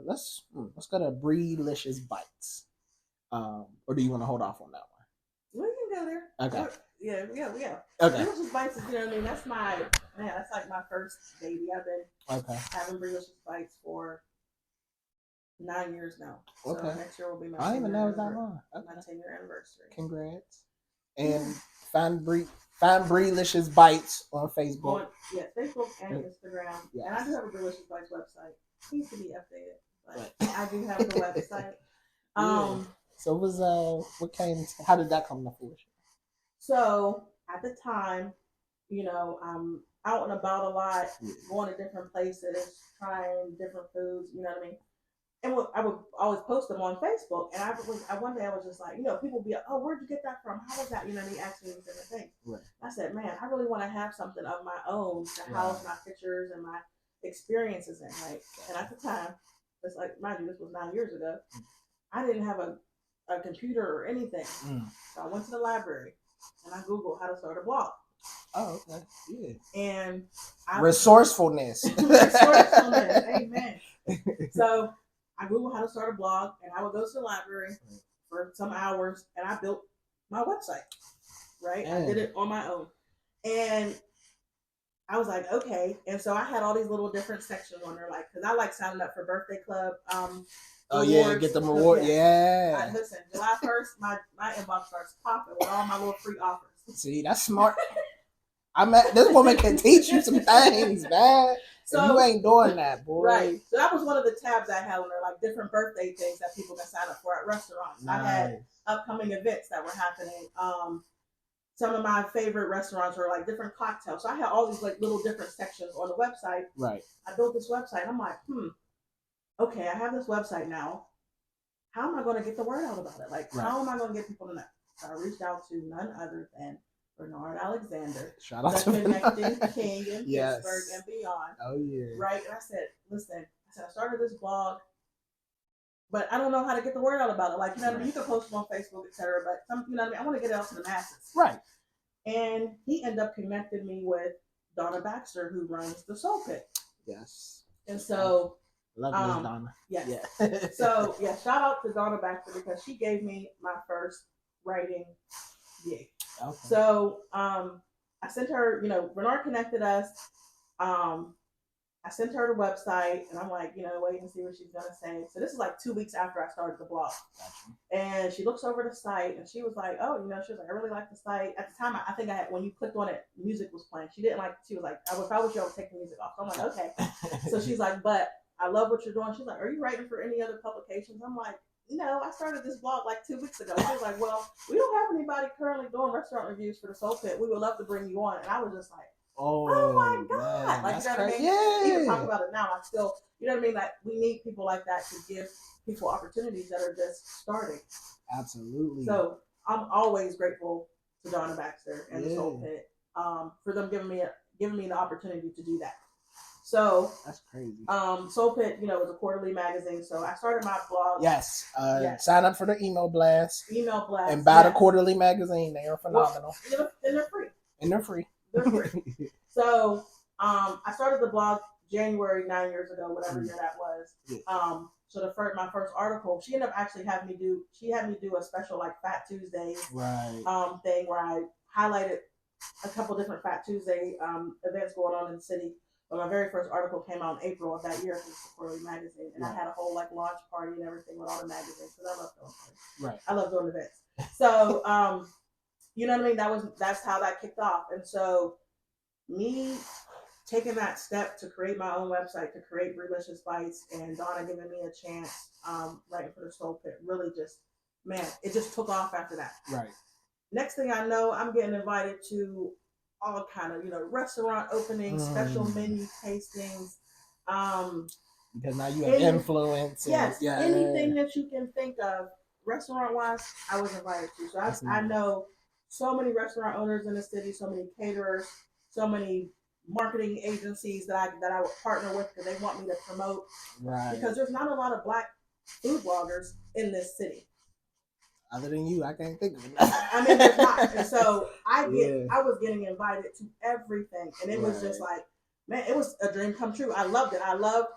Let's go to Breelicious Bites. Or do you want to hold off on that one? We can go there. Okay. Yeah. Okay. Breelicious Bites is, you know what I mean? That's that's like my first baby. I've been having Breelicious Bites for 9 years now. Okay. So next year will be my 10 year anniversary. My 10-year anniversary. Congrats. And find Breelicious Bites on Facebook. Facebook and Instagram. Yes. And I do have a Breelicious Bites website. It needs to be updated, but I do have the website. So how did that come to fruition? So at the time, I'm out and about a lot, going to different places, trying different foods, you know what I mean? And I would always post them on Facebook. And one day I was just like, people be like, oh, where'd you get that from? How was that? You know, they asked me different things. Right. I said, man, I really want to have something of my own to house my pictures and my experiences in, right? And at the time, it's like, mind you, this was 9 years ago, I didn't have a computer or anything. So I went to the library and I Googled how to start a blog. Oh, okay. Yeah. And resourcefulness. Resourcefulness. Amen. So I Googled how to start a blog, and I would go to the library for some hours, and I built my website. Right? I did it on my own. And I was like, okay. And so I had all these little different sections on there, like, because I like signing up for birthday club. Rewards. Get the reward. Yeah. Listen, July 1st, my inbox starts popping with all my little free offers. See, that's smart. This woman can teach you some things, man. So you ain't doing that, boy. Right. So that was one of the tabs I had on there, like different birthday things that people can sign up for at restaurants. Nice. I had upcoming events that were happening. Some of my favorite restaurants were like different cocktails. So I had all these like little different sections on the website. Right. I built this website. And I'm like, okay, I have this website now. How am I going to get the word out about it? Like, how am I going to get people to know? So I reached out to none other than Bernard Alexander, shout out to Connecting King in Pittsburgh and beyond. Oh yeah. Right. And I said, listen, I started this blog, but I don't know how to get the word out about it. Like, you know what I mean? You can post it on Facebook, etc. But you know what I mean? I want to get it out to the masses. Right. And he ended up connecting me with Donna Baxter, who runs the Soul Pit. Yes. And so love Miss Donna. Yes. Yeah. So shout out to Donna Baxter because she gave me my first writing gig. Okay. So I sent her, Bernard connected us. I sent her the website and I'm like, wait and see what she's gonna say. So this is like 2 weeks after I started the blog. Gotcha. And she looks over the site and she was like, oh, she was like, I really like the site. At the time, I think when you clicked on it, music was playing. She didn't like, she was like, if I was you, I would take the music off. So I'm like, okay. So she's like, but I love what you're doing. She's like, are you writing for any other publications? I'm like, no, I started this blog like 2 weeks ago. She was like, well, we don't have anybody currently doing restaurant reviews for the Soul Pit. We would love to bring you on. And I was just like, oh my God. Man, like, you know what I mean? Yeah. Even talk about it now, I still, you know what I mean? Like, we need people like that to give people opportunities that are just starting. Absolutely. So I'm always grateful to Donna Baxter and the Soul Pit for them giving me the opportunity to do that. So that's crazy. Soul Pit, is a quarterly magazine. So I started my blog. Yes. Sign up for the email blast. And buy the quarterly magazine. They are phenomenal. Well, and they're free. They're free. So I started the blog January 9 years ago, whatever year that was. Yeah. So my first article, she ended up actually having me do a special like Fat Tuesday thing where I highlighted a couple different Fat Tuesday events going on in the city. But my very first article came out in April of that year for the quarterly magazine, and I had a whole like launch party and everything with all the magazines because I love doing parties. Right. I love doing events. So you know what I mean? That's how that kicked off. And so me taking that step to create my own website, to create Breelicious Bites, and Donna giving me a chance writing for the Soul Pit really just, it just took off after that. Right. Next thing I know, I'm getting invited to all kind of, restaurant openings, special menu tastings. Because now you have influence. Yes, anything that you can think of, restaurant-wise, I was invited to. So I know so many restaurant owners in the city, so many caterers, so many marketing agencies that I would partner with because they want me to promote. Right. Because there's not a lot of Black food bloggers in this city. Other than you, I can't think of it. I mean, there's not. And so I was getting invited to everything. And it was just like, man, it was a dream come true. I loved it. I loved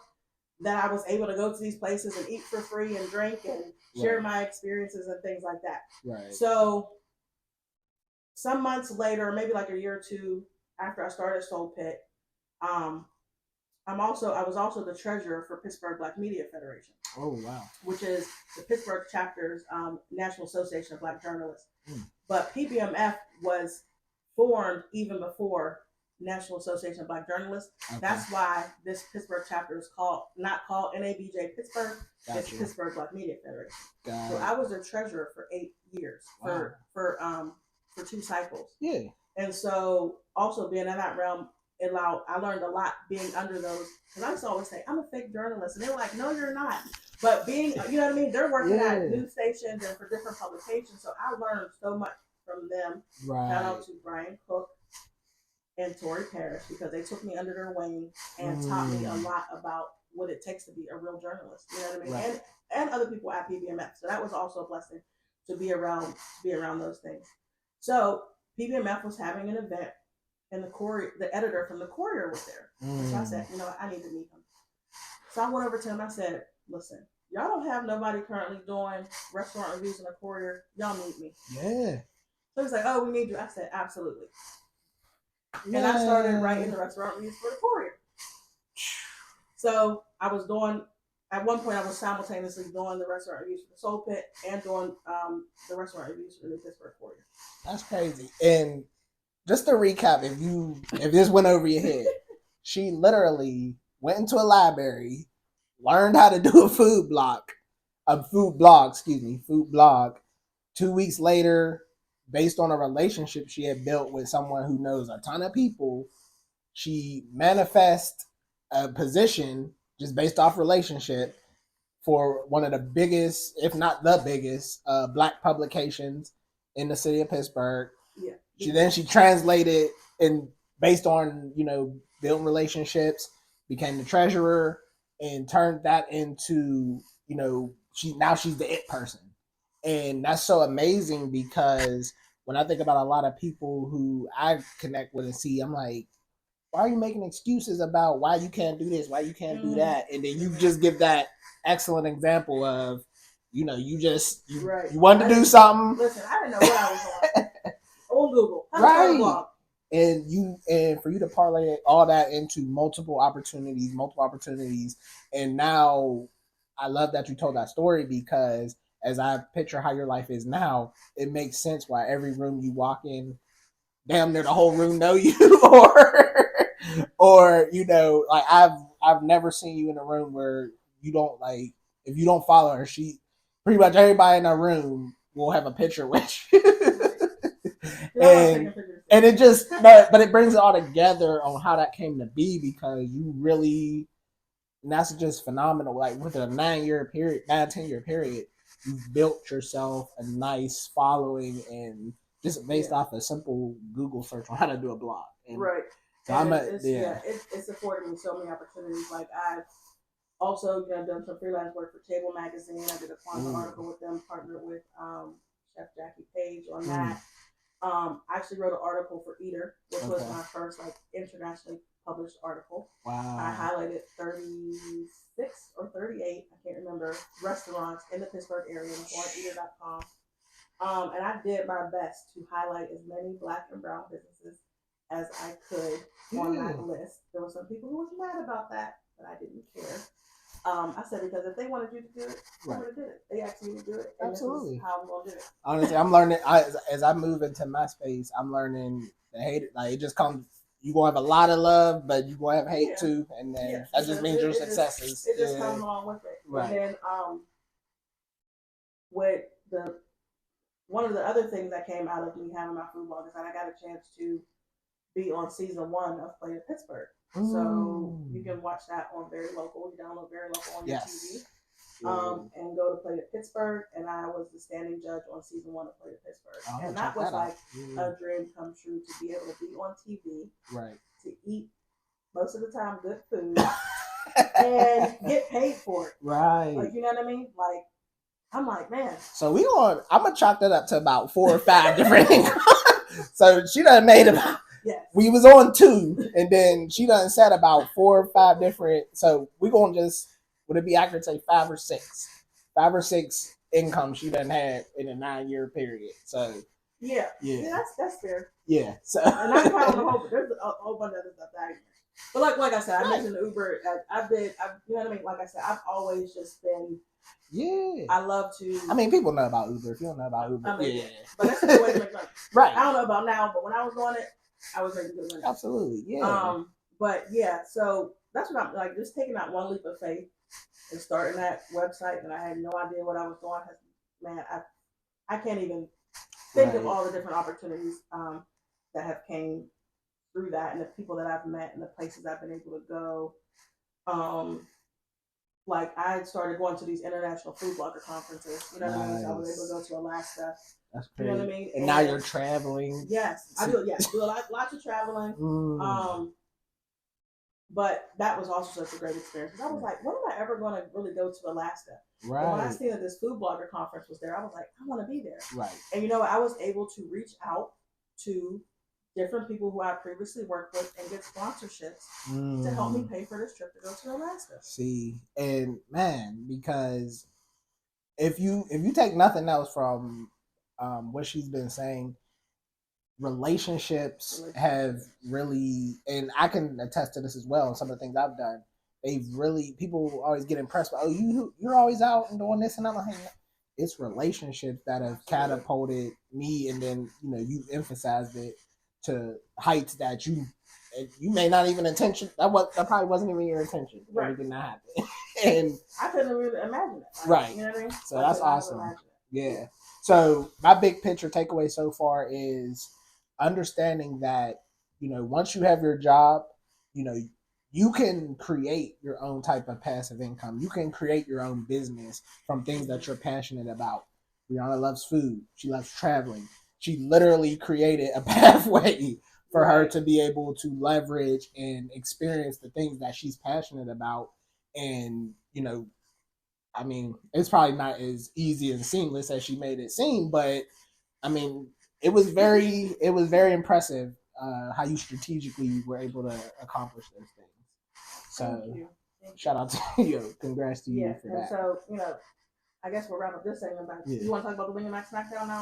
that I was able to go to these places and eat for free and drink and share my experiences and things like that. Right. So some months later, maybe like a year or two after I started Soul Pit, I was also the treasurer for Pittsburgh Black Media Federation. Oh wow! Which is the Pittsburgh chapter's National Association of Black Journalists. But PBMF was formed even before National Association of Black Journalists. Okay. That's why this Pittsburgh chapter is not called NABJ Pittsburgh. Gotcha. It's Pittsburgh Black Media Federation. So I was their treasurer for 8 years for 2 cycles. Yeah. And so also being in that realm, I learned a lot being under those, because I used to always say, I'm a fake journalist. And they were like, no, you're not. But being, you know what I mean? They're working at news stations and for different publications. So I learned so much from them. Right. Shout out to Brian Cook and Tori Parrish, because they took me under their wing and taught me a lot about what it takes to be a real journalist. You know what I mean? Right. And other people at PBMF. So that was also a blessing to be around those things. So PBMF was having an event, and the editor from the Courier was there. So I said, I need to meet him. So I went over to him. I said, listen, y'all don't have nobody currently doing restaurant reviews in the Courier. Y'all need me. Yeah. So he's like, oh, we need you. I said, absolutely. Yeah. And I started writing the restaurant reviews for the Courier. So at one point I was simultaneously doing the restaurant reviews for the Soul Pit and doing the restaurant reviews for the Pittsburgh Courier. That's crazy. And just to recap, if this went over your head, she literally went into a library, learned how to do a food blog. 2 weeks later, based on a relationship she had built with someone who knows a ton of people, she manifests a position just based off relationship for one of the biggest, if not the biggest, Black publications in the city of Pittsburgh. Yeah. She translated, and based on building relationships, became the treasurer and turned that into she's the it person. And that's so amazing, because when I think about a lot of people who I connect with and see, I'm like, why are you making excuses about why you can't do this, why you can't do that? And then you just give that excellent example of, you wanted to do something. Listen, I didn't know what I was on. On Google. Right. And for you to parlay all that into multiple opportunities. And now I love that you told that story, because as I picture how your life is now, it makes sense why every room you walk in, damn near the whole room know you, or like I've never seen you in a room where you don't, like, if you don't follow her, she pretty much everybody in the room will have a picture with you. and it just but it brings it all together on how that came to be, because you really, and that's just phenomenal. Like within a 9-10-year period, you've built yourself a nice following, and just based off a simple Google search on how to do a blog. And right. So it's afforded me so many opportunities. Like I've also done some freelance work for Table Magazine. I did a Kwanzaa article with them, partnered with Chef Jackie Page on that. I actually wrote an article for Eater, which was my first internationally published article. Wow. I highlighted 36 or 38, I can't remember, restaurants in the Pittsburgh area on eater.com. And I did my best to highlight as many Black and brown businesses as I could on that list. There were some people who was mad about that, but I didn't care. I said, because if they wanted you to do it, I would have did it. They asked me to do it. And absolutely. This is how I'm going to do it. Honestly, I'm learning, as I move into my space, I'm learning to hate it. Like, it just comes, you're going to have a lot of love, but you're going to have hate too. And then that just means your successes. It just comes along with it. Right. And then with one of the other things that came out of me having my food blog is that I got a chance to be on season 1 of Play to Pittsburgh. So you can watch that on Very Local. You download Very Local on your TV. And go to Play to Pittsburgh. And I was the standing judge on season 1 of Play to Pittsburgh. And that was a dream come true, to be able to be on TV. Right. To eat, most of the time, good food. And get paid for it. Right. Like, you know what I mean? Like, I'm like, man. So I'm going to chalk that up to about 4 or 5 different incomes. So she done made about... Yes. We was on 2, and then she done said about 4 or 5 different. So we're gonna just would it be accurate to say 5 or 6 income she done had in a 9-year period. So yeah, that's fair. Yeah, so and I can count on the whole. There's a whole bunch of other stuff that I didn't. But like I said, I mentioned Uber. I you know what I mean. Like I said, I've always just been. Yeah, I love to. I mean, people know about Uber. If you don't know about Uber, but that's the way to make money. Right. I don't know about now, but when I was doing it, I was making good money. Absolutely, yeah. But yeah, so that's what I'm like. Just taking that one leap of faith and starting that website, and I had no idea what I was doing. Man, I can't even think of all the different opportunities that have came through that, and the people that I've met, and the places I've been able to go. Like I started going to these international food blogger conferences. You know what I mean? So I was able to go to Alaska. That's great. You know what I mean? And now you're traveling. Yes, I do. Yes, do lots of traveling. But that was also such a great experience. Because I was like, when am I ever going to really go to Alaska? Right. And when I seen that this food blogger conference was there, I was like, I want to be there. Right. And you know, I was able to reach out to different people who I previously worked with and get sponsorships to help me pay for this trip to go to Alaska. See, and man, because if you take nothing else from what she's been saying, relationships have really, and I can attest to this as well. Some of the things I've done, they've really, people always get impressed by, oh, you're always out and doing this, and I'm like, it's relationships that have catapulted me, and then you emphasized it to heights that you may not even intention. That probably wasn't even your intention. Right. It did not happen. And I couldn't really imagine it. Right. You know what I mean? So that's awesome. Yeah. So my big picture takeaway so far is understanding that, once you have your job, you can create your own type of passive income. You can create your own business from things that you're passionate about. Briana loves food. She loves traveling. She literally created a pathway for her to be able to leverage and experience the things that she's passionate about. And, I mean, it's probably not as easy and seamless as she made it seem, but I mean, it was very impressive how you strategically were able to accomplish those things. So, Thank you. Shout out to you. Congrats to you for that. So, I guess we'll wrap up this segment. You want to talk about the Wing and Max SmackDown now?